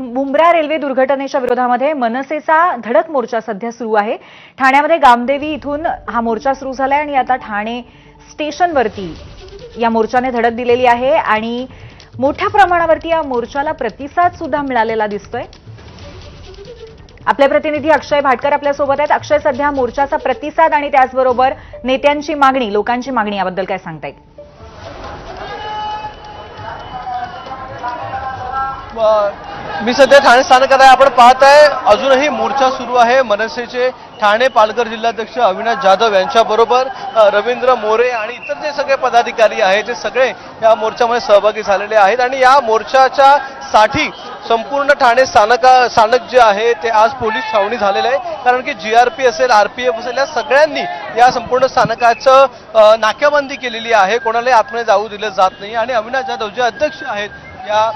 Mumbra railway दुर्घटनेच्या विरोधामध्ये मनसेचा धडक मोर्चा सध्या सुरू आहे। ठाण्यामध्ये गामदेवी इथून हा मोर्चा सुरू झालाय आणि आता ठाणे स्टेशनवरती या मोर्चाने धडक दिलेली आहे आणि मोठ्या प्रमाणावरती या मोर्चाला प्रतिसाद सुद्धा मिळालेला दिसतोय। आपले प्रतिनिधी अक्षय भाटकर आपल्या सोबत आहेत। अक्षय, सध्या मोर्चाचा प्रतिसाद आणि त्याचबरोबर नेत्यांची मागणी, लोकांची मागणी याबद्दल काय सांगता येईल? मी सध्या ठाणे स्थानकात आहे। आपण पाहताय अजूनही मोर्चा सुरू आहे। मनसेचे ठाणे पालघर जिल्हाध्यक्ष अविनाश जाधव यांच्याबरोबर रवींद्र मोरे आणि इतर जे सगळे पदाधिकारी आहेत ते सगळे या मोर्चामध्ये सहभागी झालेले आहेत आणि या मोर्चाच्या साठी संपूर्ण ठाणे स्थानक जे आहे ते आज पोलीस छावणी झालेलं आहे। कारण की जीआरपी असेल, आरपीएफ असेल, या सगळ्यांनी या संपूर्ण स्थानकाचं नाक्याबंदी केलेली आहे। कोणालाही आतमध्ये जाऊ दिलं जात नाही आणि अविनाश जाधव जे अध्यक्ष आहेत या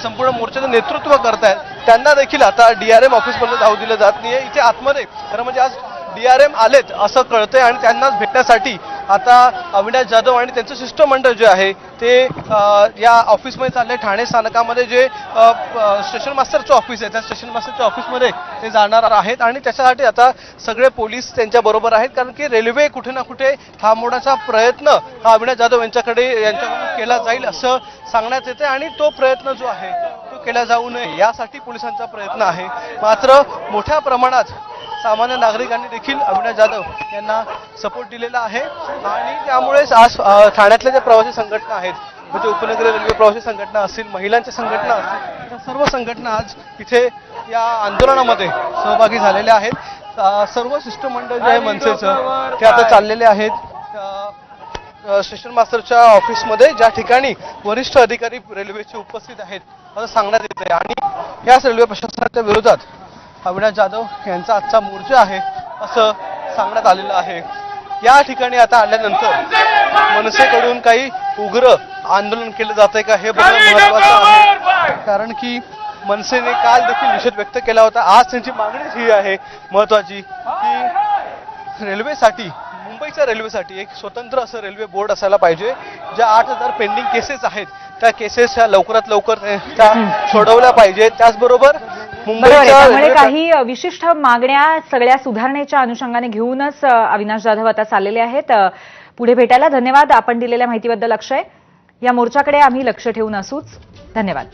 संपूर्ण मोर्चाचं नेतृत्व करतायत त्यांना देखील आता डीआरएम ऑफिसपर्यंत जाऊ दिलं जात नाहीये। इथे आतमध्ये खरं म्हणजे आज डीआरएम आलेत असं कळतंय आणि त्यांनाच भेटण्यासाठी आता अविनाश जाधव आणि त्यांचं शिष्टमंडळ जे आहे ते या ऑफिसमध्ये चालले। ठाणे स्थानकामध्ये जे स्टेशन मास्टरचं ऑफिस आहे त्या स्टेशन मास्टरच्या ऑफिसमध्ये ते जाणार आहेत आणि त्याच्यासाठी आता सगळे पोलीस त्यांच्या बरोबर आहेत। कारण की रेल्वे कुठे ना कुठे थांबवण्याचा प्रयत्न हा अविनाश जाधव यांच्याकडून केला जाईल असं सांगण्यात येते आणि तो प्रयत्न जो आहे तो केला जाऊ नये यासाठी पोलिसांचा प्रयत्न आहे। मात्र मोठ्या प्रमाणात सामान्य नागरिकांनी देखील अविनाश जाधव यांना सपोर्ट दिलेला आहे आणि त्यामुळेच आज ठाण्यातल्या ज्या प्रवासी संघटना आहेत, म्हणजे उपनगरीय रेल्वे प्रवासी संघटना असतील, महिलांच्या संघटना असतील, त्या सर्व संघटना आज इथे या आंदोलनामध्ये सहभागी झालेल्या आहेत। सर्व शिष्टमंडळ जे आहे मनसेचं ते आता चाललेले आहेत स्टेशन मास्टरच्या ऑफिसमध्ये, ज्या ठिकाणी वरिष्ठ अधिकारी रेल्वेचे उपस्थित आहेत असं सांगण्यात येत आहे आणि याच रेल्वे प्रशासनाच्या विरोधात अविनाश जाधव यांचा आजचा मोर्चा आहे असं सांगण्यात आलेलं आहे। या ठिकाणी आता आल्यानंतर मनसेकडून काही उग्र आंदोलन केलं जातंय का हे बघणं महत्त्वाचं आहे। कारण की मनसेने काल देखील निषेध व्यक्त केला होता। आज त्यांची मागणीच ही आहे महत्त्वाची की रेल्वेसाठी, मुंबईच्या रेल्वेसाठी एक स्वतंत्र असं रेल्वे बोर्ड असायला पाहिजे। ज्या 8000 पेंडिंग केसेस आहेत त्या केसेस ह्या लवकरात लवकर त्या सोडवल्या पाहिजेत। त्याचबरोबर त्यामुळे काही विशिष्ट मागण्या सगळ्या सुधारणेच्या अनुषंगाने घेऊनच अविनाश जाधव आता चाललेले आहेत। पुढे भेटायला धन्यवाद आपण दिलेल्या माहितीबद्दल अक्षय। या मोर्चाकडे आम्ही लक्ष ठेवून असूच। धन्यवाद।